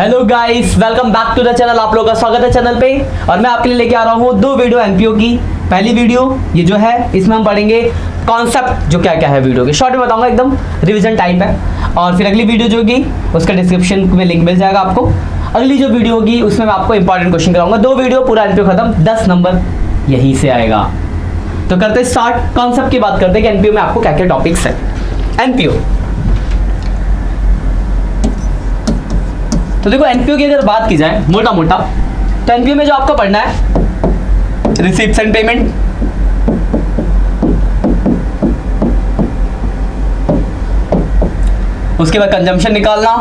Hello guys, welcome back to the channel. आप लोगों का स्वागत है चैनल पे। और मैं आपके लिए लेके आ रहा हूँ दो वीडियो एनपीओ की। पहली वीडियो ये जो है, इसमें हम पढ़ेंगे कॉन्सेप्ट जो क्या क्या है वीडियो के, शॉर्ट में बताऊंगा, एकदम रिवीजन टाइप है। और फिर अगली वीडियो जो होगी उसका डिस्क्रिप्शन में लिंक मिल जाएगा आपको। अगली जो वीडियो होगी उसमें मैं आपको इंपॉर्टेंट क्वेश्चन कराऊंगा। दो वीडियो पूरा एनपीओ खत्म, 10 नंबर यहीं से आएगा। तो करते स्टार्ट। कॉन्सेप्ट की बात करते हैं कि एनपीओ में आपको क्या क्या टॉपिक्स है। एनपीओ तो देखो, एनपीओ की अगर बात की जाए मोटा मोटा, तो एनपीओ में जो आपको पढ़ना है, रिसीप्ट्स एंड पेमेंट, उसके बाद कंजम्पशन निकालना,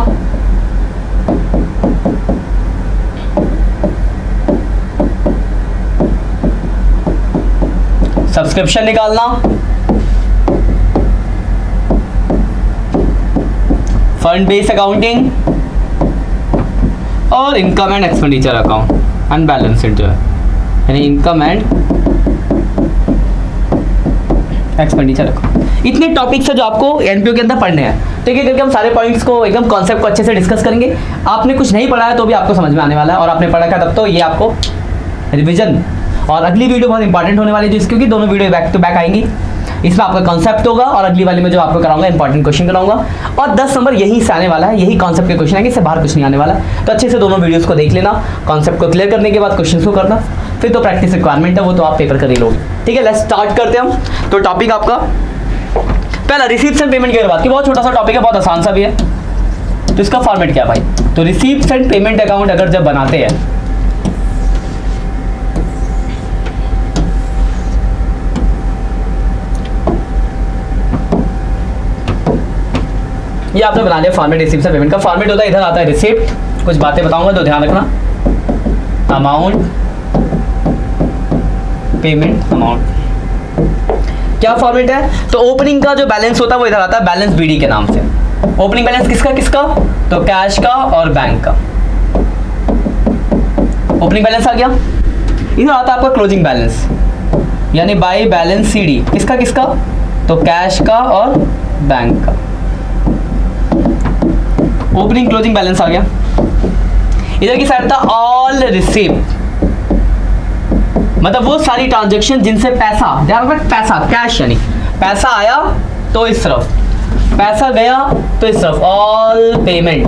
सब्सक्रिप्शन निकालना, फंड बेस्ड अकाउंटिंग और income and expenditure account unbalance जो है, यानी इनकम एंड एक्सपेंडिचर अकाउंट। इतने टॉपिक्स है जो आपको एनपीओ के अंदर पढ़ने हैं। तो एक करके हम सारे पॉइंट्स को, एकदम कॉन्सेप्ट को अच्छे से डिस्कस करेंगे। आपने कुछ नहीं पढ़ा है तो भी आपको समझ में आने वाला है, और आपने पढ़ा था तब तो ये आपको रिविजन। और अगली वीडियो बहुत इंपॉर्टेंट होने वाली है, जिसकी क्योंकि दोनों वीडियो बैक टू बैक आएंगी। इसमें आपका कॉन्सेप्ट होगा और अगली वाली में जो आपको कराऊंगा इंपॉर्टेंट क्वेश्चन कराऊंगा, और 10 नंबर यहीं से आने वाला है। यही कॉन्सेप्ट के क्वेश्चन आएंगे, इससे बाहर कुछ नहीं आने वाला। तो अच्छे से दोनों वीडियोस को देख लेना। कॉन्सेप्ट को क्लियर करने के बाद क्वेश्चन को करना, फिर तो प्रैक्टिस रिक्वायरमेंट है, वो तो आप पेपर कर ही लोगे। ठीक है, लेट्स स्टार्ट करते हैं हम। तो टॉपिक आपका पहला रिसीप्ट्स एंड पेमेंट की बात की, बहुत छोटा सा टॉपिक है, बहुत आसान सा भी है। तो इसका फॉर्मेट क्या भाई? तो रिसीप्ट्स एंड पेमेंट अकाउंट अगर जब बनाते हैं, ये आपने बना लिया फॉर्मेट रिसीप्ट एंड पेमेंट का। फॉर्मेट होता है, इधर आता है रिसिप्ट, कुछ बातें बताऊंगा तो ध्यान रखना। अमाउंट, पेमेंट, अमाउंट, क्या फॉर्मेट है? तो ओपनिंग का जो बैलेंस होता है वो इधर आता है बैलेंस बीडी के नाम से। ओपनिंग बैलेंस किसका किसका? तो कैश का और बैंक का। ओपनिंग बैलेंस आ गया। इधर आता है आपका क्लोजिंग बैलेंस, यानी बाय बैलेंस सीडी, किसका किसका? तो कैश का और बैंक का। ओपनिंग क्लोजिंग बैलेंस आ गया। इधर की साइड था ऑल रिसीप्ट, मतलब वो सारी ट्रांजैक्शन जिनसे पैसा, ध्यान रखना, पैसा कैश, यानी पैसा आया तो इस तरफ, पैसा गया तो इस तरफ, ऑल पेमेंट।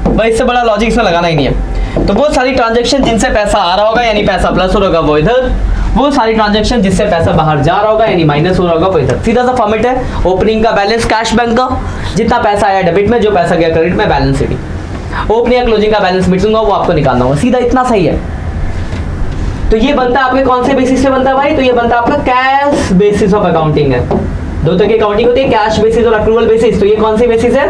भाई इससे बड़ा लॉजिक इसमें लगाना ही नहीं है। तो वो सारी ट्रांजैक्शन जिनसे पैसा आ रहा होगा, यानी पैसा प्लस हो रहा होगा, वो इधर। वो सारी ट्रांजैक्शन जिससे पैसा बाहर जा रहा होगा, यानी माइनस हो रहा होगा, वो इधर। सीधा सा फॉर्मेट है। ओपनिंग का बैलेंस कैश बैंक का, जितना पैसा आया डेबिट में, जो पैसा गया क्रेडिट में, बैलेंस सीडी। ओपनिंग या क्लोजिंग का बैलेंस मिटूंगा, वो आपको निकालना होगा। सीधा इतना सही है। तो ये बनता है आपके कौन से बेसिस पे बनता है भाई? तो ये बनता है आपका कैश बेसिस ऑफ अकाउंटिंग है। दो तरह की अकाउंटिंग होती है, कैश बेसिस और अक्रूवल बेसिस। तो ये कौन सी बेसिस है?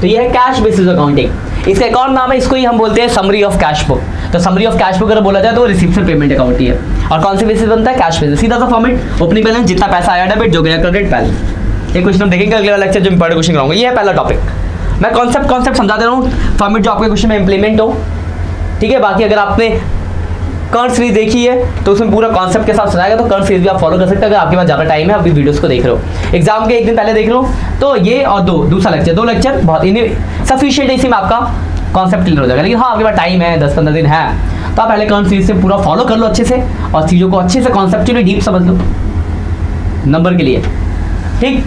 तो ये है कैश बेसिस अकाउंटिंग। इसका एक और नाम है, इसको ही हम बोलते हैं समरी ऑफ कैश बुक। तो समरी ऑफ कैश बुक अगर बोला जाए तो रिसीप्ट एंड पेमेंट अकाउंट ही है। और कौन सी बेसिस बनता है? Cash basis. सीधा सा फॉर्मेट, ओपनिंग बैलेंस, जितना पैसा आया डेबिट, जो गया क्रेडिट, बैलेंस। ये क्वेश्चन हम देखेंगे अगले वाला लेक्चर, जो इंपॉर्टेंट क्वेश्चन कराऊंगा। ये है पहला टॉपिक। मैं कॉन्सेप्ट समझा दे रहा हूँ, फॉर्मेट जो आपके क्वेश्चन में इंप्लीमेंट हो। ठीक है, बाकी अगर आपने कर्न सीरीज देखी है तो उसमें पूरा कॉन्सेप्ट के साथ सुनाएगा, तो कर्न सीरीज भी आप फॉलो कर सकते हैं अगर आपके पास ज़्यादा टाइम है, अभी वीडियोस को देख रहे हो। एग्जाम के एक दिन पहले देख लो तो ये, और दूसरा लेक्चर, 2 लेक्चर बहुत सफिशिएंट है, इसी में आपका कॉन्सेप्ट क्लियर हो जाएगा। लेकिन हाँ, आपके पास टाइम है, 10-15 दिन है, तो आप पहले कर्न सीरीज से पूरा फॉलो कर लो अच्छे से, और चीज़ों को अच्छे से कॉन्सेप्चुअली डीप समझ लो नंबर के लिए। ठीक,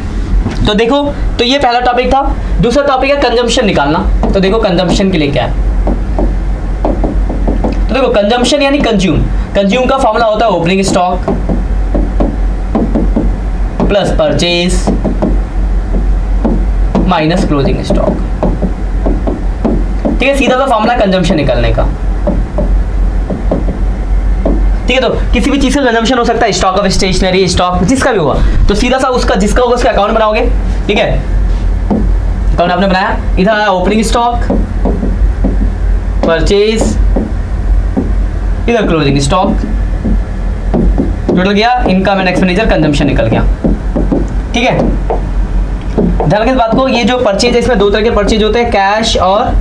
तो देखो, तो ये पहला टॉपिक था। दूसरा टॉपिक है कंजम्पशन निकालना। तो देखो कंजम्पशन के लिए क्या है। तो देखो कंजम्पशन यानी कंज्यूम। कंज्यूम का फॉर्मूला होता है opening stock plus purchase minus closing stock. ठीक है, सीधा सा फॉर्मूला कंजम्पशन निकालने का। ठीक है, तो किसी भी चीज का कंजम्पशन हो सकता है, स्टॉक ऑफ स्टेशनरी, स्टॉक जिसका भी होगा, तो सीधा सा उसका जिसका होगा उसका अकाउंट बनाओगे। ठीक है, अकाउंट आपने बनाया, इधर आया ओपनिंग स्टॉक, परचेज, इधर क्लोजिंग स्टॉक, टोटल गया, इनकम एंड एक्सपेंडिचर, कंजम्पशन निकल गया। ठीक है, ध्यान रखें इस बात को। ये जो परचेज है, इसमें 2 तरह के परचेज होते हैं, कैश और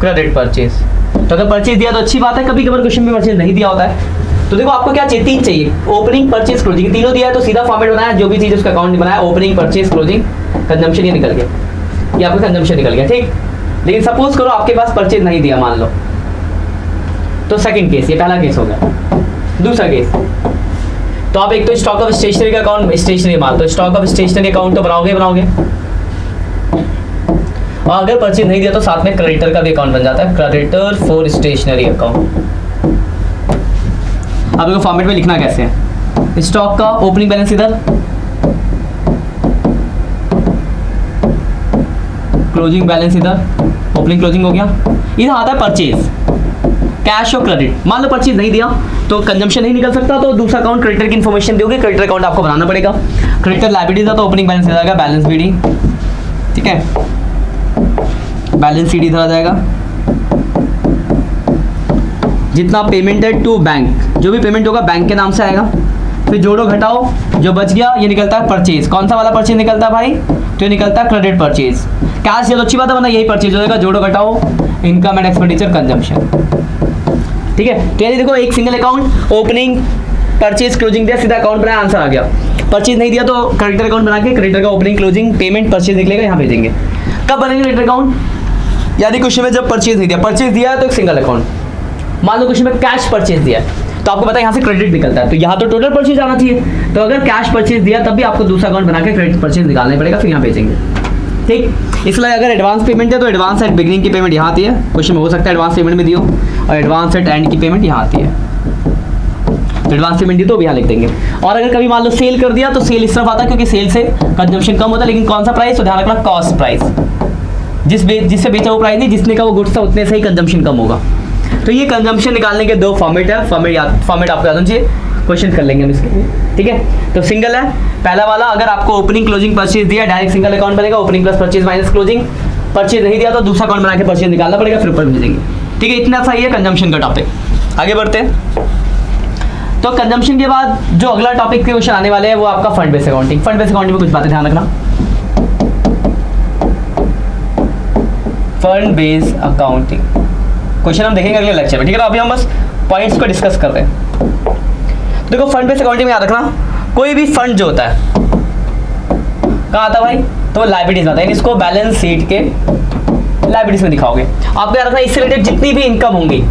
क्रेडिट परचेज। तो अगर परचेज दिया तो अच्छी बात है, कभी कभार क्वेश्चन में परचेज नहीं दिया होता है तो देखो आपको क्या चाहिए, 3 चाहिए, ओपनिंग, परचेज, क्लोजिंग। तीनों दिया है तो सीधा फॉर्मेट बनाया, जो भी चीज उसका अकाउंट बनाया, ओपनिंग, परचेज, क्लोजिंग, कंजम्पशन, ये निकल गया, ये आपका कंजम्पशन निकल गया। ठीक, लेकिन सपोज करो आपके पास परचेज नहीं दिया मान लो, तो सेकंड केस, ये पहला केस हो गया। दूसरा केस, तो आप एक तो स्टॉक ऑफ स्टेशनरी का अकाउंट, स्टेशनरी माल, तो स्टॉक ऑफ स्टेशनरी अकाउंट तो बनाओगे, और अगर परचेज नहीं दिया तो साथ में क्रेडिटर का भी अकाउंट बन जाता है, क्रेडिटर फॉर स्टेशनरी अकाउंट। अब देखो फॉर्मेट में लिखना कैसे है, स्टॉक का ओपनिंग बैलेंस इधर, क्लोजिंग बैलेंस इधर, ओपनिंग क्लोजिंग हो गया, इधर आता है परचेज, कैश और क्रेडिट। मान लो परचेज नहीं दिया तो कंजम्पशन नहीं निकल सकता, तो दूसरा अकाउंट क्रेडिटर की इन्फॉर्मेशन दोगे, क्रेडिटर अकाउंट आपको बनाना पड़ेगा। क्रेडिटर लायबिलिटीज था तो ओपनिंग बैलेंस इधर आएगा, बैलेंस बीडी, ठीक है, बैलेंस शीट इधर आ जाएगा। जितना पेमेंट है टू बैंक, जो भी पेमेंट होगा बैंक के नाम से आएगा, फिर जोड़ो घटाओ, जो बच गया ये निकलता है परचेज। कौन सा वाला परचेज निकलता है भाई, तो ये निकलता है क्रेडिट परचेज। कैश ये तो अच्छी बात है, वरना यही परचेज हो जाएगा, जोड़ो घटाओ, इनकम एंड एक्सपेंडिचर कंजम्पशन, ठीक है। तो ये देखो एक single account, opening purchase closing दिया, सीधा अकाउंट बनाया, आंसर आ गया। परचेज नहीं दिया तो क्रेडिटर अकाउंट बना के क्रेडिटर का ओपनिंग क्लोजिंग पेमेंट परचेज निकलेगा, यहाँ भेजेंगे। कब बनेंगे क्रेडिटर अकाउंट, यानी क्वेश्चन में जब परचेज नहीं दिया, परचेज दिया है तो एक सिंगल अकाउंट, मान लो क्वेश्चन में कैश परचेज दिया है तो आपको पता है यहाँ से क्रेडिट निकलता है, तो यहाँ तो टोटल परचेज आना चाहिए, तो अगर कैश परचेज दिया तब भी आपको दूसरा अकाउंट बना के क्रेडिट परचेज निकालना पड़ेगा, फिर यहाँ भेजेंगे, ठीक। इसलिए अगर एडवांस पेमेंट है तो एडवांस एट बिगिनिंग की पेमेंट यहाँ आती है, क्वेश्चन में हो सकता है एडवांस पेमेंट में दियो, और एडवांस एट एंड की पेमेंट यहाँ आती है, तो एडवांस पेमेंट दी तो भी यहाँ लिख देंगे। और अगर कभी मान लो सेल कर दिया तो सेल इस तरफ आता है, क्योंकि सेल से कंजम्पशन कम होता है, लेकिन कौन सा प्राइस, तो ध्यान रखना कॉस्ट प्राइस, जिससे बेचा वो प्राइस नहीं, जिसने का वो गुड्स था उतने से ही कंजम्पशन कम होगा। तो ये कंजम्पशन निकालने के दो फॉर्मेट है, फॉर्मेट आपको याद होना चाहिए, क्वेश्चन कर लेंगे हम इसके, ठीक है। तो सिंगल है पहला वाला, अगर आपको ओपनिंग क्लोजिंग परचेज दिया डायरेक्ट सिंगल अकाउंट बनेगा, opening plus purchase minus closing. Purchase नहीं दिया तो दूसरा अकाउंट बना के परचेज निकालना पड़ेगा, फिर ऊपर भेजेंगे, ठीक है। इतना सा ही है कंजम्पशन का टॉपिक। आगे बढ़ते हैं, तो कंजम्पशन के बाद जो अगला टॉपिक के क्वेश्चन आने वाले हैं वो आपका fund base accounting. Fund base accounting में कुछ बातें ध्यान रखना, फंड बेस अकाउंटिंग क्वेश्चन हम देखेंगे अगले लेक्चर में, ठीक है। तो अभी हम बस पॉइंट्स को डिस्कस कर रहे हैं। देखो फंड बेस अकाउंटिंग में याद रखना, कोई भी फंड जो होता है कहाँ आता है भाई, तो लायबिलिटीज आता है, इसको बैलेंस शीट के लायबिलिटीज में दिखाओगे। आपको याद रखना इससे रिलेटेड जितनी भी इनकम होंगी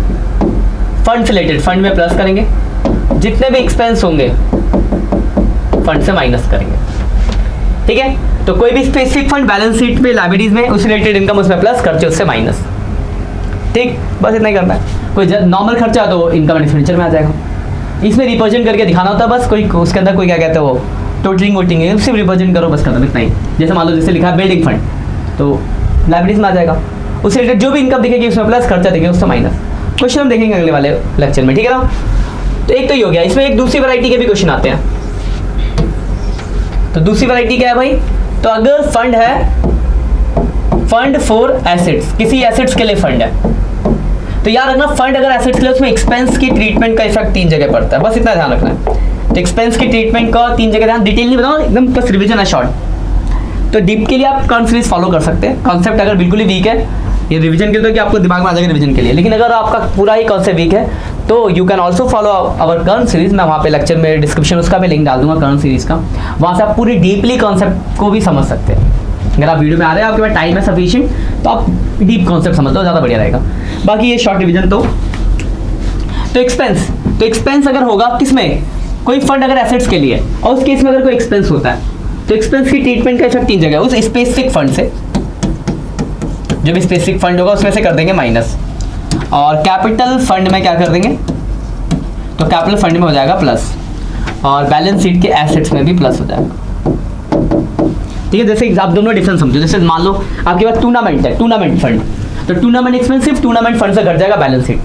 फंड से रिलेटेड, फंड में प्लस करेंगे, जितने भी एक्सपेंस होंगे फंड से माइनस करेंगे, ठीक है। तो कोई भी स्पेसिफिक फंड बैलेंस शीट पे लायबिलिटीज में उस रिलेटेड इनकम उसमें प्लस, खर्चे उससे माइनस, ठीक, बस इतना ही करना है। कोई नॉर्मल खर्चा तो इनकम एंड एक्सपेंडिचर में आ जाएगा, इसमें रिप्रेजेंट करके दिखाना होता है बस, कोई उसके अंदर कोई क्या कहते हैं वो टोटलिंग वोटिंग है, सिर्फ रिप्रेजेंट करो बस, खत्म, इतना ही। जैसे मान लो जैसे लिखा है बिल्डिंग फंड, तो लायबिलिटीज में आ जाएगा, उससे रिलेटेड जो भी इनकम दिखेगी उसमें प्लस, खर्चा दिखेगा उससे माइनस। क्वेश्चन हम देखेंगे अगले वाले लेक्चर में, ठीक है ना। तो एक तो ये हो गया, इसमें एक दूसरी वैरायटी के भी क्वेश्चन आते हैं। तो दूसरी वैरायटी क्या है भाई, तो अगर फंड है, फंड फॉर एसेट्स, किसी एसेट्स के लिए फंड है, तो याद रखना फंड अगर एसेट्स के लिए उसमें एक्सपेंस की ट्रीटमेंट का इफेक्ट 3 जगह पड़ता है, बस इतना ध्यान रखना है। तो एक्सपेंस की ट्रीटमेंट का 3 जगह ध्यान, डिटेल नहीं बताओ, एकदम बस रिवीजन है शॉर्ट। तो डीप के लिए आप कौन सीरीज फॉलो कर सकते हैं, कॉन्सेप्ट अगर बिल्कुल ही वीक है ये रिवीजन के लिए, तो कि आपको दिमाग में आ जाएगा रिवीजन के लिए, लेकिन अगर आपका पूरा ही कॉन्सेप्ट वीक है तो you can also follow our current series. मैं वहाँ पे लेक्चर में डिस्क्रिप्शन उसका भी लिंक डाल दूंगा करंट सीरीज का, वहाँ से आप पूरी डीपली कॉन्सेप्ट को भी समझ सकते हैं। अगर आप वीडियो में आ रहे हैं, आपके पास टाइम है सफिशिएंट, तो आप डीप कॉन्सेप्ट समझ लो, ज़्यादा बढ़िया रहेगा। बाकी ये शॉर्ट रिवीजन तो एक्सपेंस अगर होगा किसमें, कोई फंड अगर एसेट्स के लिए, और उस केस में अगर कोई एक्सपेंस होता है तो एक्सपेंस की ट्रीटमेंट का इफेक्ट 3 जगह, उस स्पेसिफिक फंड से, जो भी स्पेसिफिक फंड होगा उसमें से कर देंगे माइनस, और कैपिटल फंड में क्या कर देंगे, तो कैपिटल फंड में हो जाएगा प्लस, और बैलेंस शीट के एसेट्स में भी प्लस हो जाएगा, ठीक है। जैसे आप दोनों डिफरेंस समझो, जैसे मान लो आपके पास टूर्नामेंट है, टूर्नामेंट फंड, तो टूर्नामेंट एक्सपेंस सिर्फ टूर्नामेंट फंड से घट जाएगा बैलेंस शीट,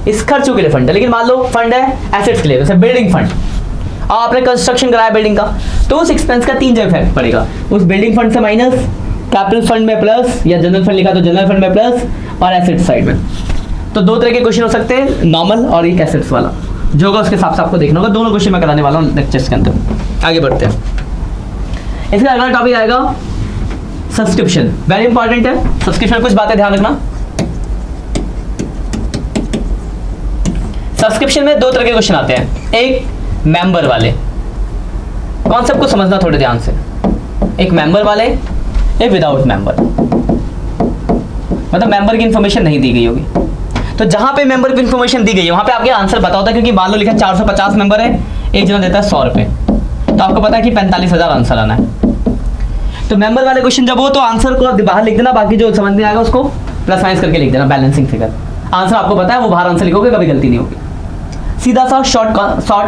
इस खर्चों के लिए फंड है। लेकिन मान लो फंड है एसेट्स के लिए, जैसे बिल्डिंग फंड, आपने कंस्ट्रक्शन कराया बिल्डिंग का, तो उस एक्सपेंस का 3 जगह इफेक्ट पड़ेगा, उस बिल्डिंग फंड से माइनस, कैपिटल फंड में प्लस, या जनरल फंड लिखा तो जनरल फंड में प्लस, और एसेट साइड में। तो 2 तरह के क्वेश्चन हो सकते हैं, नॉर्मल और एक एसेट्स वाला, जो होगा उसके हिसाब से आपको देखना होगा। दोनों क्वेश्चन मैं कराने वाला हूँ लेक्चर्स के अंदर। आगे बढ़ते हैं, इसका अगला टॉपिक आएगा सब्सक्रिप्शन, वेरी इंपॉर्टेंट है। सब्सक्रिप्शन कुछ बातें ध्यान रखना, सब्सक्रिप्शन में 2 तरह के क्वेश्चन आते हैं, एक मेंबर वाले, कॉन्सेप्ट को समझना थोड़े ध्यान से, एक मेंबर वाले, एक विदाउट मेंबर। मतलब मेंबर की इन्फॉर्मेशन नहीं दी गई होगी। तो जहां पे मेंबर की इन्फॉर्मेशन दी गई है वहां पे आपके आंसर पता होता है, क्योंकि मान लो लिखा 450 मेंबर है, एक जना देता है 100 रुपए, तो आपको पता है कि 45,000 आंसर आना है। तो मेंबर वाले क्वेश्चन जब हो तो आंसर को बाहर लिख देना, बाकी जो समझ में आएगा उसको प्लस माइनस करके लिख देना, बैलेंसिंग फिगर। आंसर आपको पता है, वो बाहर आंसर लिखोगे, कभी गलती नहीं होगी। सीधा सा शॉर्ट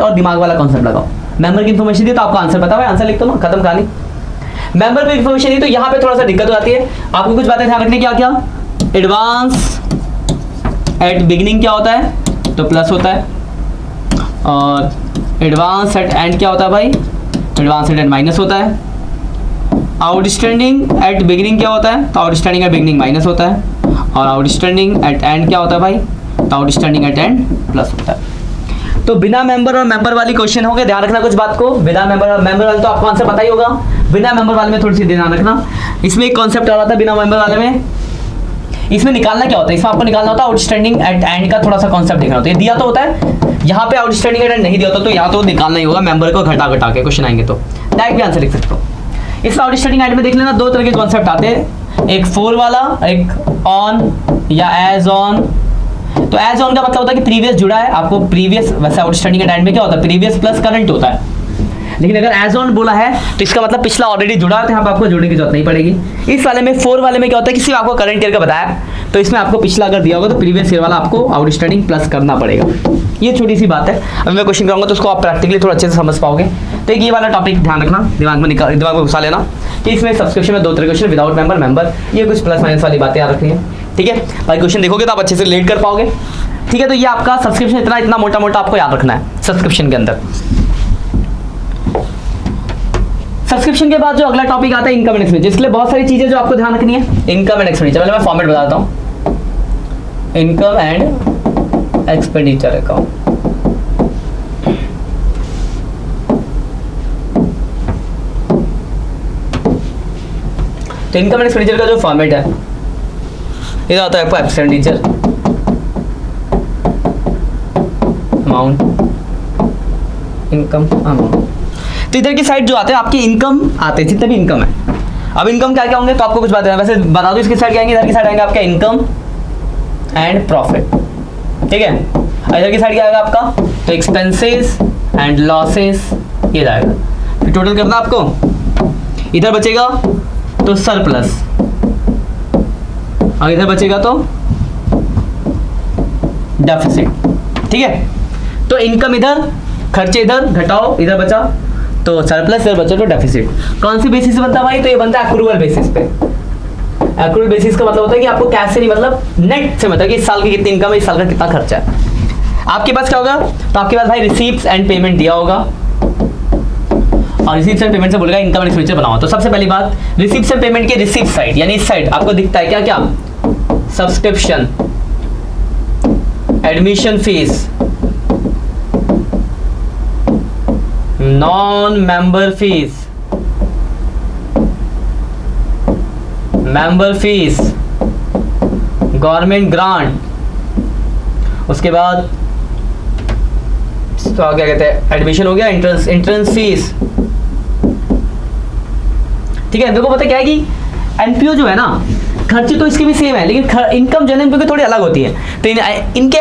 और दिमाग वाला कॉन्सेप्ट लगाओ। मेंबर की इन्फॉर्मेशन दी तो आपको आंसर पता है, आंसर लिख दो ना, खत्म कहानी। मेंबर की इन्फॉर्मेशन दी तो यहाँ पे थोड़ा सा दिक्कत हो जाती है, आपको कुछ बातें ध्यान रखनी। क्या क्या? एडवांस एट बिगिनिंग क्या होता है? तो प्लस होता है, और एडवांस एट एंड क्या होता है भाई? एडवांस एट एंड माइनस होता है। आउटस्टैंडिंग एट बिगिनिंग क्या होता है? तो आउटस्टैंडिंग एट बिगिनिंग माइनस होता है, और आउटस्टैंडिंग एट एंड क्या होता है भाई? तो आउटस्टैंडिंग एट एंड प्लस होता है। तो बिना मेंबर और मेंबर वाली क्वेश्चन होंगे, ध्यान रखना कुछ बात को। बिना मेंबर और मेंबर वाले तो आपको आंसर पता ही होगा, बिना मेंबर वाले में थोड़ी सी ध्यान रखना। इसमें एक कॉन्सेप्ट आ रहा था बिना मेंबर वाले में, इसमें निकालना क्या होता है? इसमें आपको निकालना होता है आउटस्टैंडिंग एट एंड का थोड़ा सा कॉन्सेप्ट देखना होता है। दिया तो होता है, यहाँ पे आउटस्टैंडिंग एट एंड नहीं दिया होता, तो यहाँ तो निकालना ही होगा, मेंबर को घटा घटा के क्वेश्चन आएंगे तो डायरेक्ट भी आंसर लिख सकते हो। इसमें आउटस्टैंडिंग एट में देख लेना, दो तरह के कॉन्सेप्ट आते हैं, एक फॉर वाला, एक ऑन या एज ऑन। तो एज ऑन का मतलब होता है कि प्रीवियस जुड़ा है, आपको प्रीवियस, वैसे आउटस्टैंडिंग एट एंड में क्या होता है? प्रीवियस प्लस करंट होता है। लेकिन अगर एज ऑन बोला है तो इसका मतलब पिछला ऑलरेडी जुड़ा है, तो यहाँ पे आपको जोड़ने की जरूरत नहीं पड़ेगी। इस वाले में फोर वाले में क्या होता है कि सिर्फ आपको करंट ईयर का बताया, तो इसमें आपको पिछला अगर दिया होगा तो प्रीवियस ईयर वाला आपको आउटस्टैंडिंग प्लस करना पड़ेगा। ये छोटी सी बात है, अभी मैं क्वेश्चन कराऊंगा तो उसको आप प्रैक्टिकली थोड़ा अच्छे से समझ पाओगे। तो एक ये वाला टॉपिक ध्यान रखना, दिमाग में घुसा लेना कि इसमें सब्सक्रिप्शन में दो तरह क्वेश्चन, विदाउट मेंबर, मेंबर, ये कुछ प्लस माइनस वाली बातें याद रखनी है। ठीक है भाई, क्वेश्चन देखोगे तो आप अच्छे से रिलेट कर पाओगे। ठीक है, तो ये आपका सब्सक्रिप्शन इतना मोटा मोटा आपको याद रखना है सब्सक्रिप्शन के अंदर। सब्सक्रिप्शन के बाद जो अगला टॉपिक आता है इनकम एंड एक्सपेंडिचर, जिसके लिए बहुत सारी चीजें जो आपको ध्यान रखनी है। इनकम एंड एक्सपेंडिचर, पहले मैं फॉर्मेट बताता हूँ। इनकम एंड एक्सपेंडिचर अकाउंट, तो इनकम एंड एक्सपेंडिचर का जो फॉर्मेट है, इधर आता है आपको एक्सपेंडिचर अमाउंट, इनकम अमाउंट। तो इधर की साइड जो आते हैं आपके इनकम आते हैं, जितने भी इनकम है। अब इनकम क्या क्या होंगे तो आपको कुछ बात है, वैसे बता दो इसकी साइड क्या आएंगे, इधर की साइड आएंगे आपका इनकम एंड प्रॉफिट। ठीक है, इधर की साइड क्या आएगा आपका? तो एक्सपेंसेस एंड लॉसेस, ये जाएगा। फिर टोटल करना आपको, इधर बचेगा तो सरप्लस, और इधर बचेगा तो डेफिसिट। ठीक है, तो इनकम इधर, खर्चे इधर, घटाओ इधर बचा तो सरप्लस, इधर बचा तो डेफिसिट। कौन सी बेसिस से बनता है भाई? तो ये बनता है एक्रूअल बेसिस पे। एक्रूअल बेसिस का मतलब होता है कि आपको कैश से नहीं, मतलब नेट से, मतलब कि इस साल की कितनी इनकम है, इस साल का कितना खर्चा है। आपके पास क्या होगा? तो आपके पास भाई रिसीप्ट्स एंड पेमेंट दिया होगा, और रिसीप्ट्स एंड पेमेंट से बोलेगा इनकम एंड एक्सपेंडिचर बनाओ। तो सबसे पहली बात, रिसीप्ट्स एंड पेमेंट के रिसीप्ट साइड यानी इस साइड आपको दिखता है क्या क्या? Subscription, admission fees, non member fees, member fees, government grant, उसके बाद तो क्या कहते हैं, एडमिशन हो गया, एंट्रेंस फीस। ठीक है, देखो पता क्या है कि एनपीओ जो है ना, खर्चे तो इसके भी सेम है, लेकिन इनकम जो है इनकी थोड़ी अलग होती है। तो इनके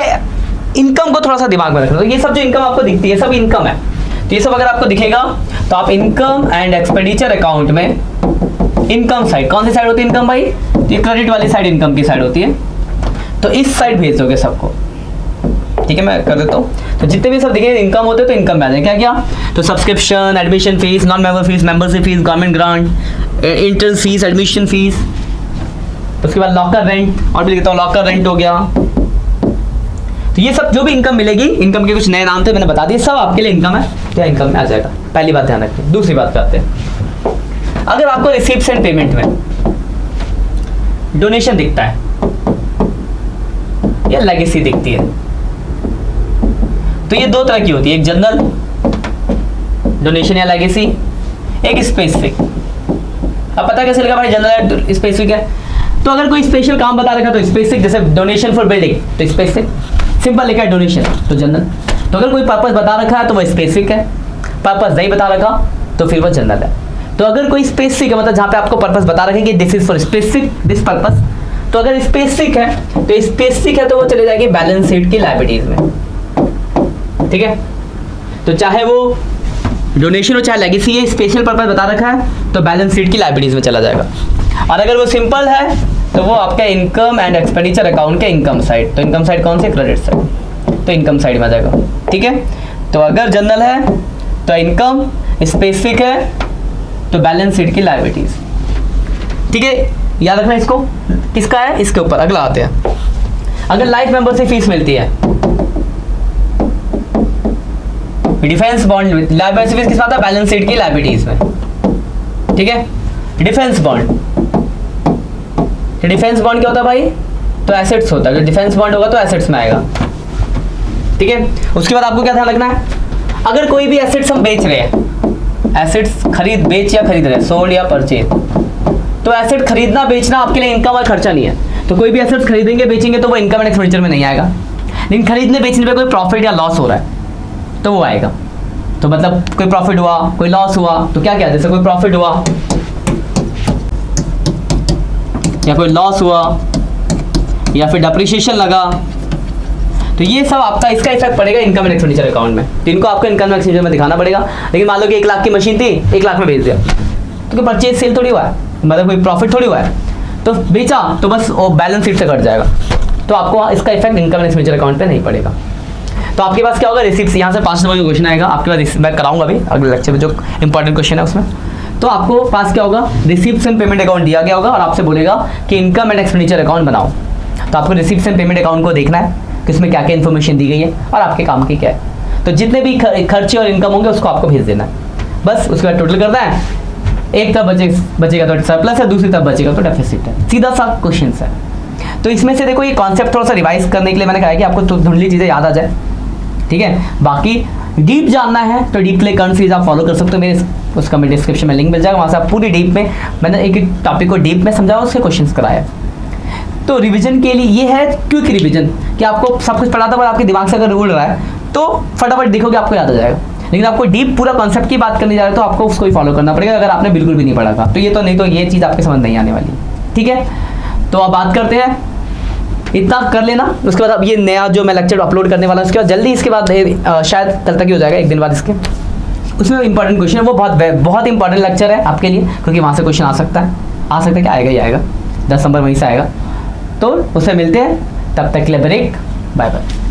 इनकम को थोड़ा सा दिमाग में रखना। तो ये सब जो इनकम आपको दिखती है सब इनकम है, तो ये सब अगर आपको दिखेगा तो आप इनकम एंड एक्सपेंडिचर अकाउंट में इनकम साइड, कौन सी साइड होती है इनकम भाई? तो ये क्रेडिट वाली साइड इनकम की साइड होती है, तो इस साइड भेज दोगे सबको। ठीक है, मैं कर देता हूँ। तो जितने भी सब दिखे इनकम होते हैं तो इनकम में आ जाए क्या क्या? तो subscription, admission fees, non member fees, membership fees, government grant, entrance fees, admission fees, उसके बाद लॉकर रेंट, और भी लिखता हूँ लॉकर रेंट हो गया। तो ये सब जो भी इनकम मिलेगी, इनकम के कुछ नए नाम थे मैंने बता दिए, सब आपके लिए इनकम है, क्या इनकम में आ जाएगा। पहली बात ध्यान रखें। दूसरी बात पे आते हैं, अगर आपको रिसीप्ट्स एंड पेमेंट में डोनेशन दिखता है या लेगेसी दिखती है, तो ये दो तरह की होती है, एक जनरल डोनेशन या लेगेसी, एक स्पेसिफिक। अब पता कैसे लगा भाई जनरल है स्पेसिफिक है? तो अगर कोई स्पेशल काम बता रखा तो स्पेसिफिक, जैसे डोनेशन फॉर बिल्डिंग तो स्पेसिफिक, सिंपल लिखा है डोनेशन तो जनरल। तो अगर कोई पर्पस बता रखा है तो वह स्पेसिफिक है, पर्पस नहीं बता रखा तो फिर वह जनरल है। तो अगर कोई स्पेसिफिक है, मतलब जहाँ पे आपको पर्पस बता रखे कि this is for specific this purpose, तो अगर स्पेसिफिक है तो वो चले जाएगी बैलेंस शीट की लायबिलिटीज में, ठीक है। तो चाहे वो डोनेशन हो चाहे लेगेसी है, स्पेशल पर्पज बता रखा है तो बैलेंस शीट की लायबिलिटीज में चला जाएगा। और अगर वो सिंपल है तो वो आपका इनकम एंड एक्सपेंडिचर अकाउंट के इनकम साइड, तो इनकम साइड कौन सी, क्रेडिट साइड, तो इनकम साइड में आ जाएगा, ठीक है। तो अगर जनरल है तो इनकम, स्पेसिफिक है तो बैलेंस शीट की लायबिलिटीज, ठीक है। याद रखना इसको, किसका है, इसके ऊपर। अगला आते हैं, अगर लाइफ मेंबर से फीस मिलती है, डिफेंस बॉन्ड लाइफ मेंबर से फीस किस में आता है, बैलेंस शीट की लायबिलिटीज में, ठीक है। डिफेंस बॉन्ड, डिफेंस बॉन्ड क्या होता है भाई, तो एसेट्स होता है, डिफेंस बॉन्ड होगा तो एसेट्स में आएगा, ठीक है। उसके बाद आपको क्या ध्यान रखना है, अगर कोई भी एसेट्स हम बेच रहे हैं, एसेट्स खरीद बेच या खरीद रहे हैं, सोल्ड या परचेज, तो एसेट खरीदना बेचना आपके लिए इनकम और खर्चा नहीं है। तो कोई भी एसेट्स खरीदेंगे बेचेंगे तो वो इनकम एंड एक्सपेंडिचर में नहीं आएगा, लेकिन खरीदने बेचने पे कोई प्रॉफिट या लॉस हो रहा है तो वो आएगा। तो मतलब कोई प्रॉफिट हुआ, कोई लॉस हुआ, तो क्या क्या, जैसे कोई प्रॉफिट हुआ या कोई लॉस हुआ या फिर डेप्रिसिएशन लगा, तो ये सब आपका इसका इफेक्ट पड़ेगा इनकम एंड एक्सपेंडिचर अकाउंट में। तो इनको आपको इनकम एंड एक्सपेंडिचर में दिखाना पड़ेगा। लेकिन मान लो कि 1 लाख की मशीन थी, 1 लाख में बेच दिया, तो कोई परचेज सेल थोड़ी हुआ है, मतलब कोई प्रॉफिट थोड़ी हुआ है, तो बेचा तो बस वो बैलेंस शीट से कट जाएगा, तो आपको इसका effect income and expenditure account पे नहीं पड़ेगा। तो आपके पास क्या होगा, रिसिप्ट, यहाँ से 5 नंबर का क्वेश्चन आएगा आपके पास, मैं कराऊंगा अभी अगले लेक्चर में जो इंपॉर्टेंट क्वेश्चन है उसमें। तो आपको पास क्या होगा, रिसिप्ट एंड पेमेंट अकाउंट दिया गया होगा और आपसे बोलेगा कि इनकम एंड एक्सपेंडिचर अकाउंट बनाओ। तो आपको रिसिप्ट एंड पेमेंट अकाउंट को देखना है कि उसमें क्या क्या इन्फॉर्मेशन दी गई है और आपके काम की क्या है। तो जितने भी खर्चे और इनकम होंगे उसको आपको भेज देना है, बस उसके बाद टोटल करना है। एक तरफ बचेगा तो सरप्लस है, दूसरी तरफ बचेगा तो डेफिसिट है, सीधा सा क्वेश्चन है। तो इसमें से देखो ये कॉन्सेप्ट थोड़ा सा रिवाइज करने के लिए मैंने कहा कि आपको धुंधली चीज़ें याद आ जाए, ठीक है। बाकी डीप जानना है तो डीप प्ले करंट सीरीज आप फॉलो कर सकते हो, मेरे उसका मैं डिस्क्रिप्शन में लिंक मिल जाएगा, वहाँ से आप पूरी डीप में मैंने एक एक टॉपिक को डीप में समझाया, उसके क्वेश्चंस कराया। तो रिवीजन के लिए ये है क्विक रिवीजन कि आपको सब कुछ पढ़ा था पर आपके दिमाग से अगर उड़ रहा है तो फटाफट देखोगे आपको याद आ जाएगा। लेकिन आपको डीप पूरा कॉन्सेप्ट की बात करने जा रहे हो तो आपको उसको ही फॉलो करना पड़ेगा, अगर आपने बिल्कुल भी नहीं पढ़ा था तो ये तो, नहीं तो ये चीज़ आपके समझ नहीं आने वाली, ठीक है। तो अब बात करते हैं, इतना कर लेना। उसके बाद अब ये नया जो मैं लेक्चर अपलोड करने वाला हूँ उसके बाद जल्दी, इसके बाद शायद कल तक ही हो जाएगा, 1 दिन बाद इसके, उसमें इंपॉर्टेंट क्वेश्चन है, वो बहुत इंपॉर्टेंट लेक्चर है आपके लिए, क्योंकि वहाँ से क्वेश्चन आ सकता है कि आएगा ही आएगा, 10 नंबर वहीं से आएगा। तो उससे मिलते हैं, तब तक के लिए ब्रेक, बाय बाय।